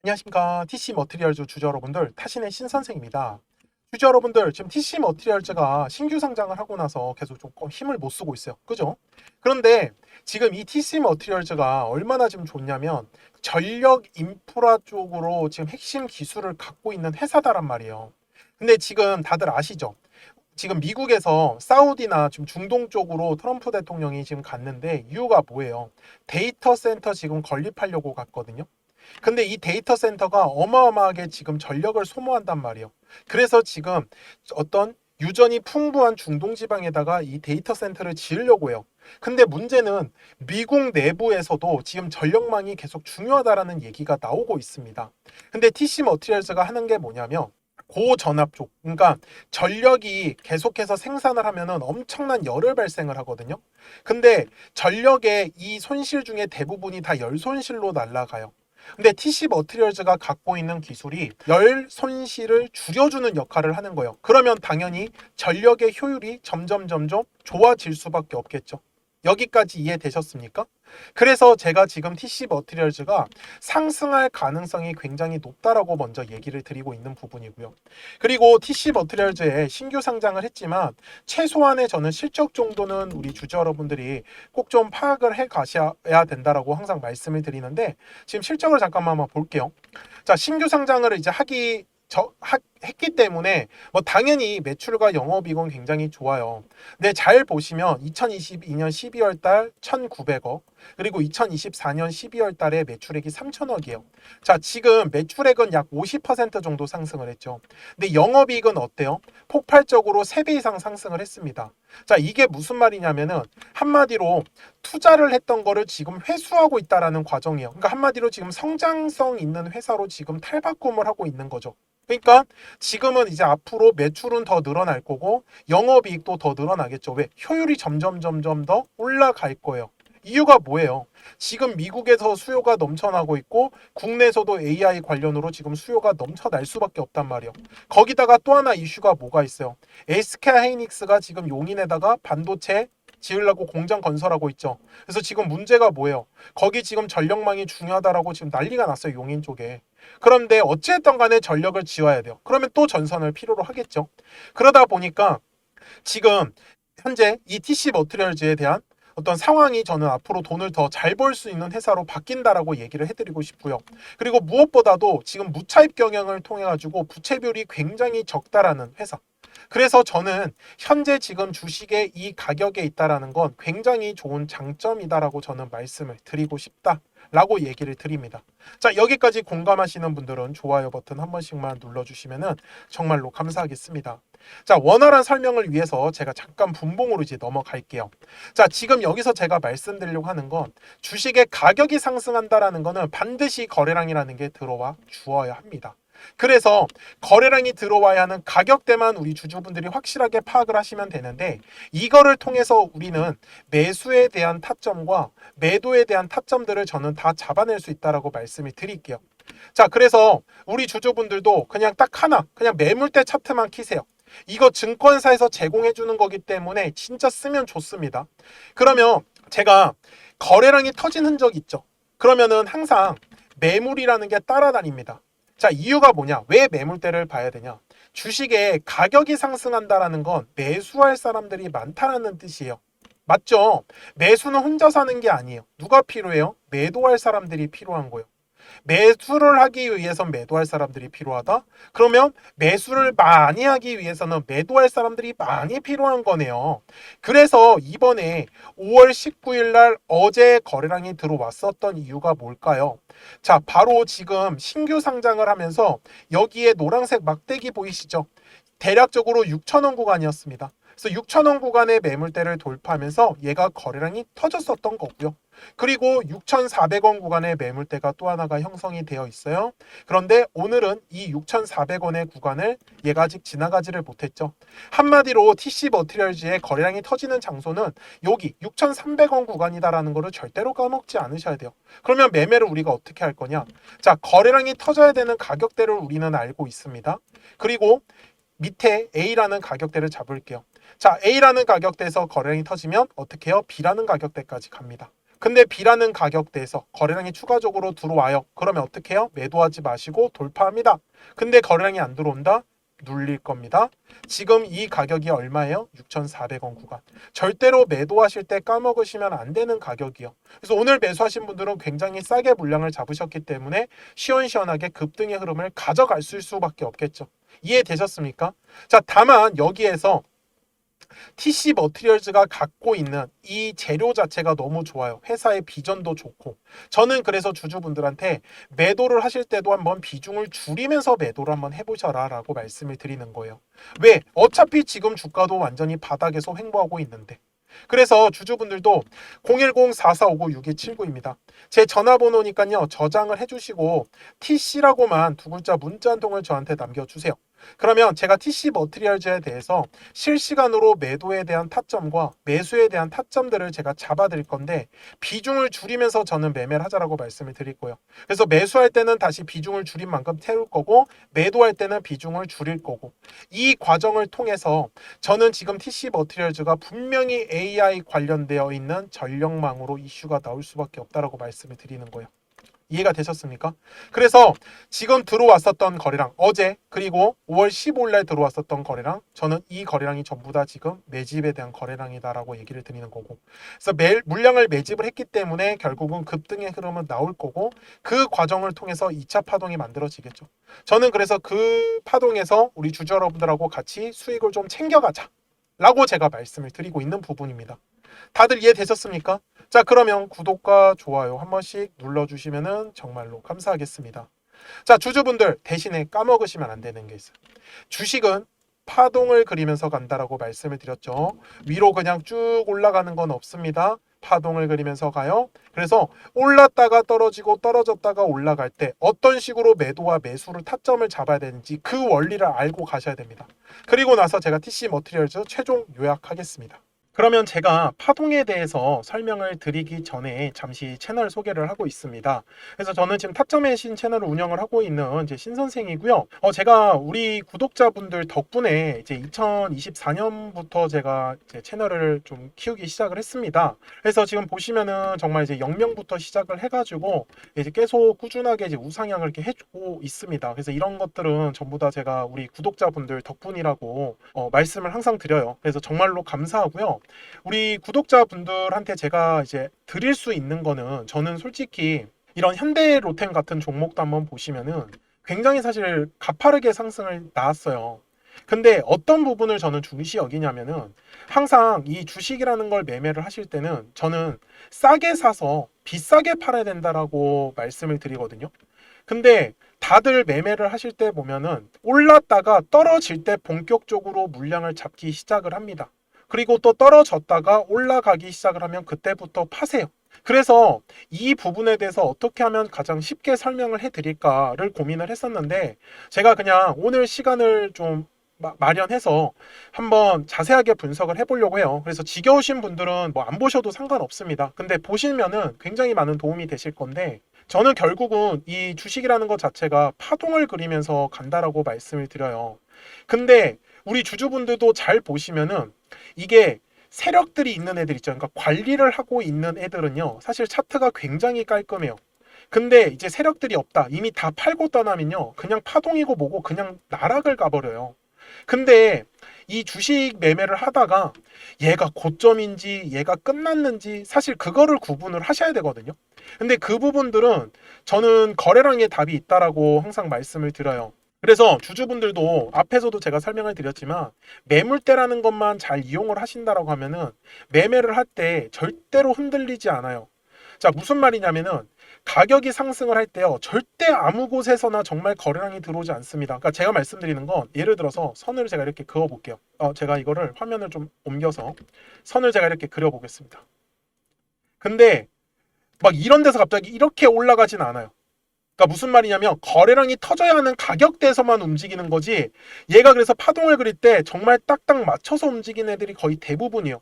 안녕하십니까. TC 머티리얼즈 주주 여러분들, 타신의 신선생입니다. 주주 여러분들, 지금 TC 머티리얼즈가 신규 상장을 하고 나서 계속 조금 힘을 못 쓰고 있어요. 그죠? 그런데 지금 이 TC 머티리얼즈가 얼마나 지금 좋냐면 전력 인프라 쪽으로 지금 핵심 기술을 갖고 있는 회사다란 말이에요. 근데 지금 다들 아시죠? 지금 미국에서 사우디나 지금 중동 쪽으로 트럼프 대통령이 지금 갔는데 이유가 뭐예요? 데이터 센터 지금 건립하려고 갔거든요. 근데 이 데이터 센터가 어마어마하게 지금 전력을 소모한단 말이에요. 그래서 지금 어떤 유전이 풍부한 중동 지방에다가 이 데이터 센터를 지으려고 해요. 근데 문제는 미국 내부에서도 지금 전력망이 계속 중요하다라는 얘기가 나오고 있습니다. 근데 TC 머티리얼즈가 하는 게 뭐냐면 고전압 쪽, 그러니까 전력이 계속해서 생산을 하면은 엄청난 열을 발생을 하거든요. 근데 전력의 이 손실 중에 대부분이 다 열 손실로 날아가요. 근데 TC 머티리얼즈가 갖고 있는 기술이 열 손실을 줄여주는 역할을 하는 거예요. 그러면 당연히 전력의 효율이 점점 좋아질 수밖에 없겠죠. 여기까지 이해되셨습니까? 그래서 제가 지금 TC 머티리얼즈가 상승할 가능성이 굉장히 높다라고 먼저 얘기를 드리고 있는 부분이고요. 그리고 TC 머티리얼즈에 신규 상장을 했지만 최소한의 저는 실적 정도는 우리 주주 여러분들이 꼭 좀 파악을 해 가셔야 된다라고 항상 말씀을 드리는데, 지금 실적을 잠깐만 한번 볼게요. 자, 신규 상장을 이제 했기 때문에 뭐 당연히 매출과 영업이익은 굉장히 좋아요. 근데 잘 보시면 2022년 12월 달 1,900억, 그리고 2024년 12월 달에 매출액이 3,000억이에요. 자, 지금 매출액은 약 50% 정도 상승을 했죠. 근데 영업이익은 어때요? 폭발적으로 3배 이상 상승을 했습니다. 자, 이게 무슨 말이냐면은 한마디로 투자를 했던 거를 지금 회수하고 있다라는 과정이에요. 그러니까 한마디로 지금 성장성 있는 회사로 지금 탈바꿈을 하고 있는 거죠. 그러니까 지금은 이제 앞으로 매출은 더 늘어날 거고 영업이익도 더 늘어나겠죠. 왜? 효율이 점점 더 올라갈 거예요. 이유가 뭐예요? 지금 미국에서 수요가 넘쳐나고 있고 국내에서도 AI 관련으로 지금 수요가 넘쳐날 수밖에 없단 말이에요. 거기다가 또 하나 이슈가 뭐가 있어요? SK 하이닉스가 지금 용인에다가 반도체 지으려고 공장 건설하고 있죠. 그래서 지금 문제가 뭐예요? 거기 지금 전력망이 중요하다라고 지금 난리가 났어요, 용인 쪽에. 그런데 어찌됐든 간에 전력을 지어야 돼요. 그러면 또 전선을 필요로 하겠죠. 그러다 보니까 지금 현재 이 TC 머티리얼즈에 대한 어떤 상황이 저는 앞으로 돈을 더 잘 벌 수 있는 회사로 바뀐다라고 얘기를 해드리고 싶고요. 그리고 무엇보다도 지금 무차입 경영을 통해 가지고 부채비율이 굉장히 적다라는 회사. 그래서 저는 현재 지금 주식의 이 가격에 있다라는 건 굉장히 좋은 장점이다라고 저는 말씀을 드리고 싶다라고 얘기를 드립니다. 자, 여기까지 공감하시는 분들은 좋아요 버튼 한 번씩만 눌러주시면 정말로 감사하겠습니다. 자, 원활한 설명을 위해서 제가 잠깐 분봉으로 이제 넘어갈게요. 자, 지금 여기서 제가 말씀드리려고 하는 건 주식의 가격이 상승한다라는 거는 반드시 거래량이라는 게 들어와 주어야 합니다. 그래서 거래량이 들어와야 하는 가격대만 우리 주주분들이 확실하게 파악을 하시면 되는데, 이거를 통해서 우리는 매수에 대한 타점과 매도에 대한 타점들을 저는 다 잡아낼 수 있다라고 말씀을 드릴게요. 자, 그래서 우리 주주분들도 그냥 딱 하나, 그냥 매물대 차트만 키세요. 이거 증권사에서 제공해 주는 거기 때문에 진짜 쓰면 좋습니다. 그러면 제가 거래량이 터진 흔적 있죠? 그러면은 항상 매물이라는 게 따라다닙니다. 자, 이유가 뭐냐? 왜 매물대를 봐야 되냐? 주식의 가격이 상승한다라는 건 매수할 사람들이 많다라는 뜻이에요. 맞죠? 매수는 혼자 사는 게 아니에요. 누가 필요해요? 매도할 사람들이 필요한 거예요. 매수를 하기 위해선 매도할 사람들이 필요하다? 그러면 매수를 많이 하기 위해서는 매도할 사람들이 많이 필요한 거네요. 그래서 이번에 5월 19일 날 어제 거래량이 들어왔었던 이유가 뭘까요? 자, 바로 지금 신규 상장을 하면서 여기에 노란색 막대기 보이시죠? 대략적으로 6,000원 구간이었습니다. 그래서 6,000원 구간의 매물대를 돌파하면서 얘가 거래량이 터졌었던 거고요. 그리고 6,400원 구간의 매물대가 또 하나가 형성이 되어 있어요. 그런데 오늘은 이 6,400원의 구간을 얘가 아직 지나가지를 못했죠. 한마디로 TC 머티리얼즈의 거래량이 터지는 장소는 여기 6,300원 구간이다라는 거를 절대로 까먹지 않으셔야 돼요. 그러면 매매를 우리가 어떻게 할 거냐? 자, 거래량이 터져야 되는 가격대를 우리는 알고 있습니다. 그리고 밑에 A라는 가격대를 잡을게요. 자, A라는 가격대에서 거래량이 터지면 어떻게 해요? B라는 가격대까지 갑니다. 근데 B라는 가격대에서 거래량이 추가적으로 들어와요. 그러면 어떻게 해요? 매도하지 마시고 돌파합니다. 근데 거래량이 안 들어온다? 눌릴 겁니다. 지금 이 가격이 얼마예요? 6,400원 구간. 절대로 매도하실 때 까먹으시면 안 되는 가격이요. 그래서 오늘 매수하신 분들은 굉장히 싸게 물량을 잡으셨기 때문에 시원시원하게 급등의 흐름을 가져갈 수밖에 없겠죠. 이해되셨습니까? 자, 다만 여기에서 TC 머티리얼즈가 갖고 있는 이 재료 자체가 너무 좋아요. 회사의 비전도 좋고. 저는 그래서 주주분들한테 매도를 하실 때도 한번 비중을 줄이면서 매도를 한번 해보셔라 라고 말씀을 드리는 거예요. 왜? 어차피 지금 주가도 완전히 바닥에서 횡보하고 있는데. 그래서 주주분들도 010-4459-6279입니다. 제 전화번호니까요. 저장을 해주시고 TC라고만 두 글자 문자 한 통을 저한테 남겨주세요. 그러면 제가 TC 머티리얼즈에 대해서 실시간으로 매도에 대한 타점과 매수에 대한 타점들을 제가 잡아드릴 건데 비중을 줄이면서 저는 매매를 하자라고 말씀을 드릴 거예요. 그래서 매수할 때는 다시 비중을 줄인 만큼 태울 거고 매도할 때는 비중을 줄일 거고 이 과정을 통해서 저는 지금 TC 머티리얼즈가 분명히 AI 관련되어 있는 전력망으로 이슈가 나올 수밖에 없다라고 말씀을 드리는 거예요. 이해가 되셨습니까? 그래서 지금 들어왔었던 거래량 어제 그리고 5월 15일 날 들어왔었던 거래량 저는 이 거래량이 전부 다 지금 매집에 대한 거래량이다라고 얘기를 드리는 거고 그래서 물량을 매집을 했기 때문에 결국은 급등의 흐름은 나올 거고 그 과정을 통해서 2차 파동이 만들어지겠죠. 저는 그래서 그 파동에서 우리 주주 여러분들하고 같이 수익을 좀 챙겨가자 라고 제가 말씀을 드리고 있는 부분입니다. 다들 이해되셨습니까? 자, 그러면 구독과 좋아요 한 번씩 눌러주시면 정말로 감사하겠습니다. 자, 주주분들 대신에 까먹으시면 안 되는 게 있어요. 주식은 파동을 그리면서 간다라고 말씀을 드렸죠. 위로 그냥 쭉 올라가는 건 없습니다. 파동을 그리면서 가요. 그래서 올랐다가 떨어지고 떨어졌다가 올라갈 때 어떤 식으로 매도와 매수를 타점을 잡아야 되는지 그 원리를 알고 가셔야 됩니다. 그리고 나서 제가 TC 머티리얼즈 최종 요약하겠습니다. 그러면 제가 파동에 대해서 설명을 드리기 전에 잠시 채널 소개를 하고 있습니다. 그래서 저는 지금 타점의 신 채널을 운영을 하고 있는 이제 신 선생이고요. 제가 우리 구독자분들 덕분에 이제 2024년부터 제가 이제 채널을 좀 키우기 시작을 했습니다. 그래서 지금 보시면은 정말 이제 0명부터 시작을 해가지고 이제 계속 꾸준하게 이제 우상향을 이렇게 해주고 있습니다. 그래서 이런 것들은 전부 다 제가 우리 구독자분들 덕분이라고 말씀을 항상 드려요. 그래서 정말로 감사하고요. 우리 구독자분들한테 제가 이제 드릴 수 있는 거는 저는 솔직히 이런 현대로템 같은 종목도 한번 보시면은 굉장히 사실 가파르게 상승을 나왔어요. 근데 어떤 부분을 저는 중시 여기냐면은 항상 이 주식이라는 걸 매매를 하실 때는 저는 싸게 사서 비싸게 팔아야 된다라고 말씀을 드리거든요. 근데 다들 매매를 하실 때 보면은 올랐다가 떨어질 때 본격적으로 물량을 잡기 시작을 합니다. 그리고 또 떨어졌다가 올라가기 시작을 하면 그때부터 파세요. 그래서 이 부분에 대해서 어떻게 하면 가장 쉽게 설명을 해드릴까를 고민을 했었는데 제가 그냥 오늘 시간을 좀 마련해서 한번 자세하게 분석을 해보려고 해요. 그래서 지겨우신 분들은 뭐 안 보셔도 상관없습니다. 근데 보시면은 굉장히 많은 도움이 되실 건데 저는 결국은 이 주식이라는 것 자체가 파동을 그리면서 간다라고 말씀을 드려요. 근데 우리 주주분들도 잘 보시면은 이게 세력들이 있는 애들 있죠. 그러니까 관리를 하고 있는 애들은요. 사실 차트가 굉장히 깔끔해요. 근데 이제 세력들이 없다. 이미 다 팔고 떠나면요. 그냥 파동이고 뭐고 그냥 나락을 가버려요. 근데 이 주식 매매를 하다가 얘가 고점인지 얘가 끝났는지 사실 그거를 구분을 하셔야 되거든요. 근데 그 부분들은 저는 거래량의 답이 있다라고 항상 말씀을 드려요. 그래서 주주분들도 앞에서도 제가 설명을 드렸지만 매물대라는 것만 잘 이용을 하신다라고 하면은 매매를 할 때 절대로 흔들리지 않아요. 자, 무슨 말이냐면은 가격이 상승을 할 때요. 절대 아무 곳에서나 정말 거래량이 들어오지 않습니다. 그러니까 제가 말씀드리는 건 예를 들어서 선을 제가 이렇게 그어 볼게요. 제가 이거를 화면을 좀 옮겨서 선을 제가 이렇게 그려 보겠습니다. 근데 막 이런 데서 갑자기 이렇게 올라가진 않아요. 그러니까 무슨 말이냐면 거래량이 터져야 하는 가격대에서만 움직이는 거지 얘가 그래서 파동을 그릴 때 정말 딱딱 맞춰서 움직이는 애들이 거의 대부분이에요.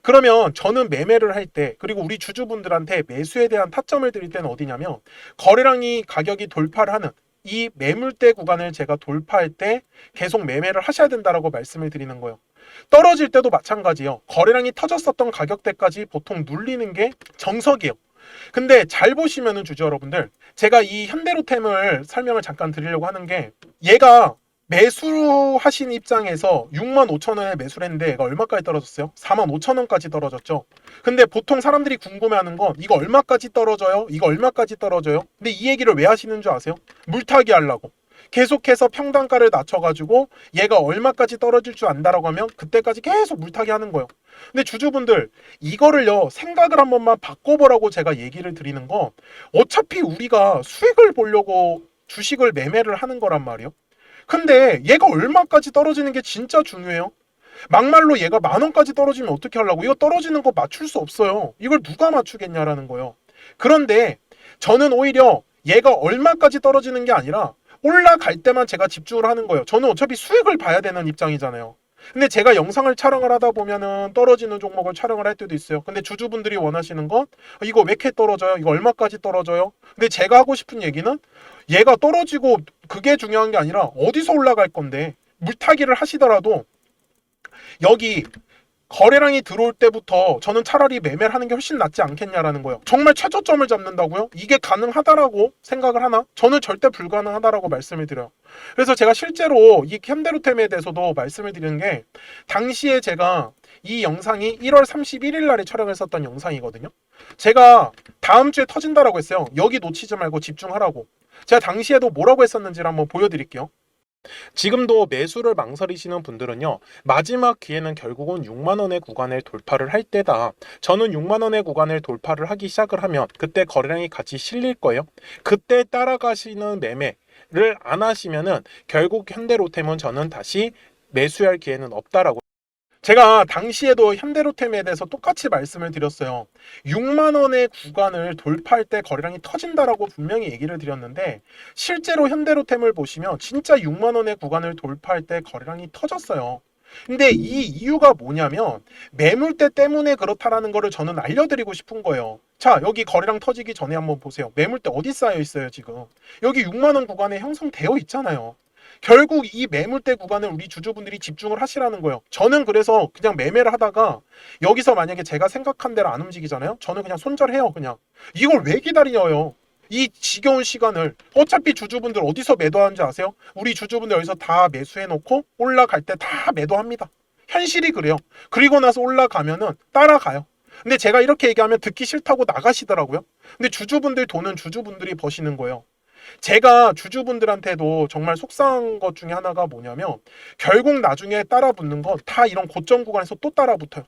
그러면 저는 매매를 할 때 그리고 우리 주주분들한테 매수에 대한 타점을 드릴 때는 어디냐면 거래량이 가격이 돌파를 하는 이 매물대 구간을 제가 돌파할 때 계속 매매를 하셔야 된다라고 말씀을 드리는 거예요. 떨어질 때도 마찬가지예요. 거래량이 터졌었던 가격대까지 보통 눌리는 게 정석이에요. 근데 잘 보시면은 주주 여러분들, 제가 이 현대로템을 설명을 잠깐 드리려고 하는 게, 얘가 매수하신 입장에서 6만 5천 원에 매수를 했는데 얘가 얼마까지 떨어졌어요? 4만 5천 원까지 떨어졌죠. 근데 보통 사람들이 궁금해하는 건 이거 얼마까지 떨어져요? 이거 얼마까지 떨어져요? 근데 이 얘기를 왜 하시는 줄 아세요? 물타기 하려고. 계속해서 평단가를 낮춰가지고 얘가 얼마까지 떨어질 줄 안다라고 하면 그때까지 계속 물타기 하는 거예요. 근데 주주분들, 이거를요 생각을 한 번만 바꿔보라고 제가 얘기를 드리는 건, 어차피 우리가 수익을 보려고 주식을 매매를 하는 거란 말이에요. 근데 얘가 얼마까지 떨어지는 게 진짜 중요해요. 막말로 얘가 10,000원까지 떨어지면 어떻게 하려고? 이거 떨어지는 거 맞출 수 없어요. 이걸 누가 맞추겠냐라는 거예요. 그런데 저는 오히려 얘가 얼마까지 떨어지는 게 아니라 올라갈 때만 제가 집중을 하는 거예요. 저는 어차피 수익을 봐야 되는 입장이잖아요. 근데 제가 영상을 촬영을 하다 보면은 떨어지는 종목을 촬영을 할 때도 있어요. 근데 주주분들이 원하시는 건 이거 왜 이렇게 떨어져요? 이거 얼마까지 떨어져요? 근데 제가 하고 싶은 얘기는, 얘가 떨어지고 그게 중요한 게 아니라 어디서 올라갈 건데, 물타기를 하시더라도 여기 거래량이 들어올 때부터 저는 차라리 매매를 하는 게 훨씬 낫지 않겠냐라는 거예요. 정말 최저점을 잡는다고요? 이게 가능하다라고 생각을 하나? 저는 절대 불가능하다라고 말씀을 드려요. 그래서 제가 실제로 이 현대로템에 대해서도 말씀을 드리는 게, 당시에 제가 이 영상이 1월 31일 날에 촬영했었던 영상이거든요. 제가 다음 주에 터진다라고 했어요. 여기 놓치지 말고 집중하라고. 제가 당시에도 뭐라고 했었는지를 한번 보여드릴게요. 지금도 매수를 망설이시는 분들은요, 마지막 기회는 결국은 6만 원의 구간을 돌파를 할 때다. 저는 6만 원의 구간을 돌파를 하기 시작을 하면 그때 거래량이 같이 실릴 거예요. 그때 따라가시는 매매를 안 하시면은 결국 현대로템은 저는 다시 매수할 기회는 없다라고. 제가 당시에도 현대로템에 대해서 똑같이 말씀을 드렸어요. 6만 원의 구간을 돌파할 때 거래량이 터진다라고 분명히 얘기를 드렸는데, 실제로 현대로템을 보시면 진짜 6만 원의 구간을 돌파할 때 거래량이 터졌어요. 근데 이 이유가 뭐냐면, 매물대 때문에 그렇다라는 거를 저는 알려드리고 싶은 거예요. 자, 여기 거래량 터지기 전에 한번 보세요. 매물대 어디 쌓여 있어요 지금? 여기 6만 원 구간에 형성되어 있잖아요. 결국 이 매물대 구간을 우리 주주분들이 집중을 하시라는 거예요. 저는 그래서 그냥 매매를 하다가 여기서 만약에 제가 생각한 대로 안 움직이잖아요. 저는 그냥 손절해요. 그냥 이걸 왜 기다려요? 이 지겨운 시간을. 어차피 주주분들 어디서 매도하는지 아세요? 우리 주주분들 여기서 다 매수해놓고 올라갈 때 다 매도합니다. 현실이 그래요. 그리고 나서 올라가면은 따라가요. 근데 제가 이렇게 얘기하면 듣기 싫다고 나가시더라고요. 근데 주주분들 돈은 주주분들이 버시는 거예요. 제가 주주분들한테도 정말 속상한 것 중에 하나가 뭐냐면, 결국 나중에 따라붙는 건 다 이런 고점 구간에서 또 따라붙어요.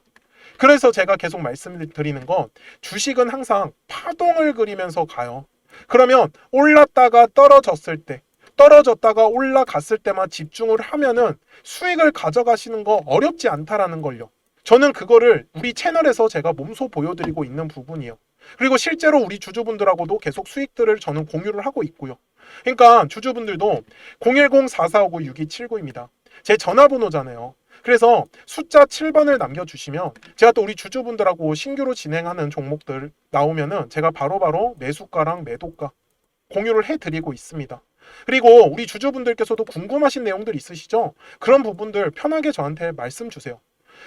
그래서 제가 계속 말씀드리는 건, 주식은 항상 파동을 그리면서 가요. 그러면 올랐다가 떨어졌을 때, 떨어졌다가 올라갔을 때만 집중을 하면은 수익을 가져가시는 거 어렵지 않다라는 걸요. 저는 그거를 우리 채널에서 제가 몸소 보여드리고 있는 부분이에요. 그리고 실제로 우리 주주분들하고도 계속 수익들을 저는 공유를 하고 있고요. 그러니까 주주분들도 010-4459-6279입니다. 제 전화번호잖아요. 그래서 숫자 7번을 남겨주시면 제가 또 우리 주주분들하고 신규로 진행하는 종목들 나오면은 제가 바로바로 매수가랑 매도가 공유를 해드리고 있습니다. 그리고 우리 주주분들께서도 궁금하신 내용들 있으시죠? 그런 부분들 편하게 저한테 말씀 주세요.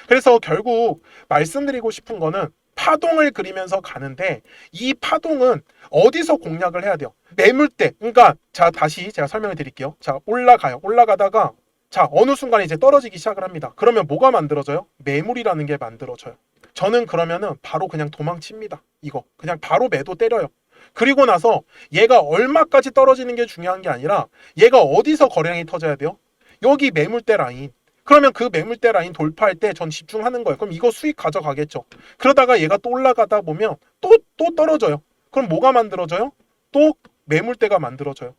그래서 결국 말씀드리고 싶은 거는, 파동을 그리면서 가는데 이 파동은 어디서 공략을 해야 돼요? 매물대. 그러니까 자, 다시 제가 설명을 드릴게요. 자, 올라가요. 올라가다가 자, 어느 순간에 이제 떨어지기 시작을 합니다. 그러면 뭐가 만들어져요? 매물이라는 게 만들어져요. 저는 그러면은 바로 그냥 도망칩니다. 이거 그냥 바로 매도 때려요. 그리고 나서 얘가 얼마까지 떨어지는 게 중요한 게 아니라 얘가 어디서 거래량이 터져야 돼요? 여기 매물대 라인. 그러면 그 매물대 라인 돌파할 때 전 집중하는 거예요. 그럼 이거 수익 가져가겠죠. 그러다가 얘가 또 올라가다 보면 또 떨어져요. 그럼 뭐가 만들어져요? 또 매물대가 만들어져요.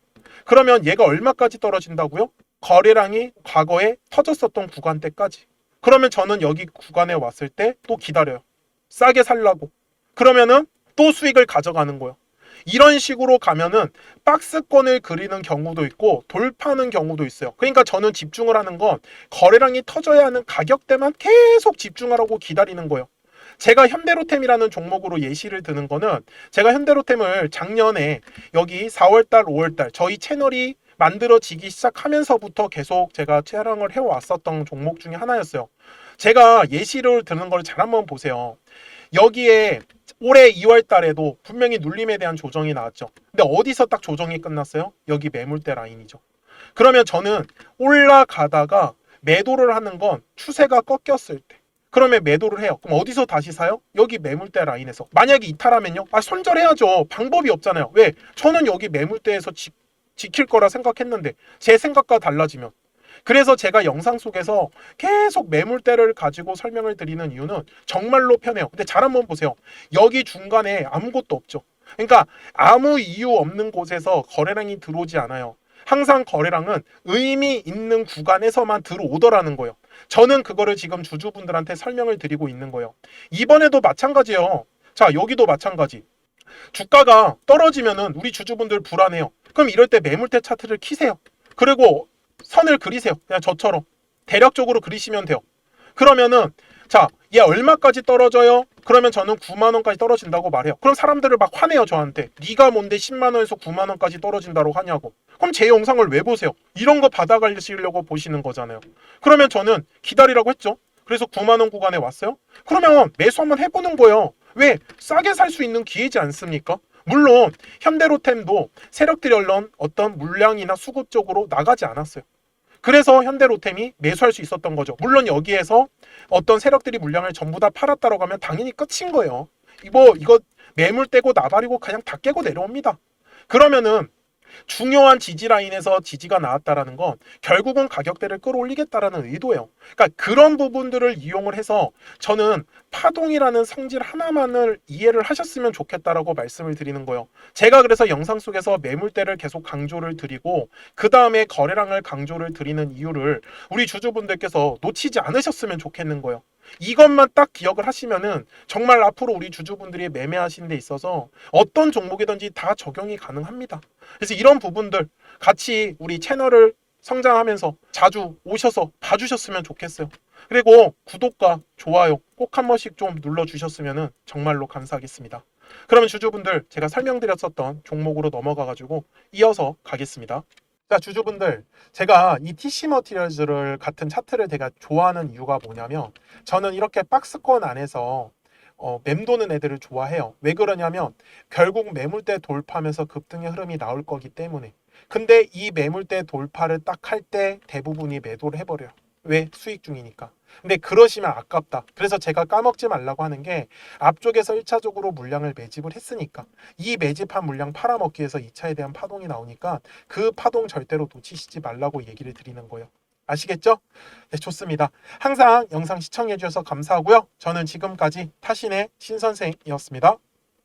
그러면 얘가 얼마까지 떨어진다고요? 거래량이 과거에 터졌었던 구간대까지. 그러면 저는 여기 구간에 왔을 때 또 기다려요. 싸게 살라고. 그러면은 또 수익을 가져가는 거예요. 이런 식으로 가면은 박스권을 그리는 경우도 있고 돌파하는 경우도 있어요. 그러니까 저는 집중을 하는 건 거래량이 터져야 하는 가격대만 계속 집중하라고 기다리는 거예요. 제가 현대로템이라는 종목으로 예시를 드는 거는, 제가 현대로템을 작년에 여기 4월달, 5월달 저희 채널이 만들어지기 시작하면서부터 계속 제가 촬영을 해왔었던 종목 중에 하나였어요. 제가 예시를 드는 걸 잘 한번 보세요. 여기에 올해 2월 달에도 분명히 눌림에 대한 조정이 나왔죠. 근데 어디서 딱 조정이 끝났어요? 여기 매물대 라인이죠. 그러면 저는 올라가다가 매도를 하는 건 추세가 꺾였을 때. 그러면 매도를 해요. 그럼 어디서 다시 사요? 여기 매물대 라인에서. 만약에 이탈하면요? 손절해야죠. 방법이 없잖아요. 왜? 저는 여기 매물대에서 지킬 거라 생각했는데 제 생각과 달라지면. 그래서 제가 영상 속에서 계속 매물대를 가지고 설명을 드리는 이유는 정말로 편해요. 근데 잘 한번 보세요. 여기 중간에 아무것도 없죠. 그러니까 아무 이유 없는 곳에서 거래량이 들어오지 않아요. 항상 거래량은 의미 있는 구간에서만 들어오더라는 거예요. 저는 그거를 지금 주주분들한테 설명을 드리고 있는 거예요. 이번에도 마찬가지예요. 자, 여기도 마찬가지. 주가가 떨어지면은 우리 주주분들 불안해요. 그럼 이럴 때 매물대 차트를 키세요. 그리고 선을 그리세요. 그냥 저처럼 대략적으로 그리시면 돼요. 그러면은 자, 얘 얼마까지 떨어져요? 그러면 저는 9만 원까지 떨어진다고 말해요. 그럼 사람들을 막 화내요, 저한테. 네가 뭔데 10만 원에서 9만 원까지 떨어진다고 하냐고. 그럼 제 영상을 왜 보세요? 이런 거 받아가시려고 보시는 거잖아요. 그러면 저는 기다리라고 했죠. 그래서 9만 원 구간에 왔어요. 그러면 매수 한번 해보는 거예요. 왜? 싸게 살 수 있는 기회지 않습니까? 물론 현대로템도 세력들이 얼른 어떤 물량이나 수급 쪽으로 나가지 않았어요. 그래서 현대로템이 매수할 수 있었던 거죠. 물론 여기에서 어떤 세력들이 물량을 전부 다 팔았다고 하면 당연히 끝인 거예요. 이거 매물 떼고 나발이고 그냥 다 깨고 내려옵니다. 그러면은 중요한 지지 라인에서 지지가 나왔다라는 건 결국은 가격대를 끌어올리겠다라는 의도예요. 그러니까 그런 부분들을 이용을 해서 저는 파동이라는 성질 하나만을 이해를 하셨으면 좋겠다라고 말씀을 드리는 거예요. 제가 그래서 영상 속에서 매물대를 계속 강조를 드리고 그 다음에 거래량을 강조를 드리는 이유를 우리 주주분들께서 놓치지 않으셨으면 좋겠는 거예요. 이것만 딱 기억을 하시면은 정말 앞으로 우리 주주분들이 매매하시는 데 있어서 어떤 종목이든지 다 적용이 가능합니다. 그래서 이런 부분들 같이 우리 채널을 성장하면서 자주 오셔서 봐주셨으면 좋겠어요. 그리고 구독과 좋아요 꼭 한 번씩 좀 눌러주셨으면 정말로 감사하겠습니다. 그러면 주주분들 제가 설명드렸었던 종목으로 넘어가가지고 이어서 가겠습니다. 자, 주주분들, 제가 이 TC 머티리얼즈를 같은 차트를 제가 좋아하는 이유가 뭐냐면 저는 이렇게 박스권 안에서 맴도는 애들을 좋아해요. 왜 그러냐면 결국 매물대 돌파하면서 급등의 흐름이 나올 거기 때문에. 근데 이 매물대 돌파를 딱 할 때 대부분이 매도를 해버려요. 왜? 수익 중이니까. 근데 그러시면 아깝다. 그래서 제가 까먹지 말라고 하는 게 앞쪽에서 1차적으로 물량을 매집을 했으니까 이 매집한 물량 팔아먹기 위해서 2차에 대한 파동이 나오니까 그 파동 절대로 놓치시지 말라고 얘기를 드리는 거예요. 아시겠죠? 네, 좋습니다. 항상 영상 시청해 주셔서 감사하고요. 저는 지금까지 타신의 신선생이었습니다.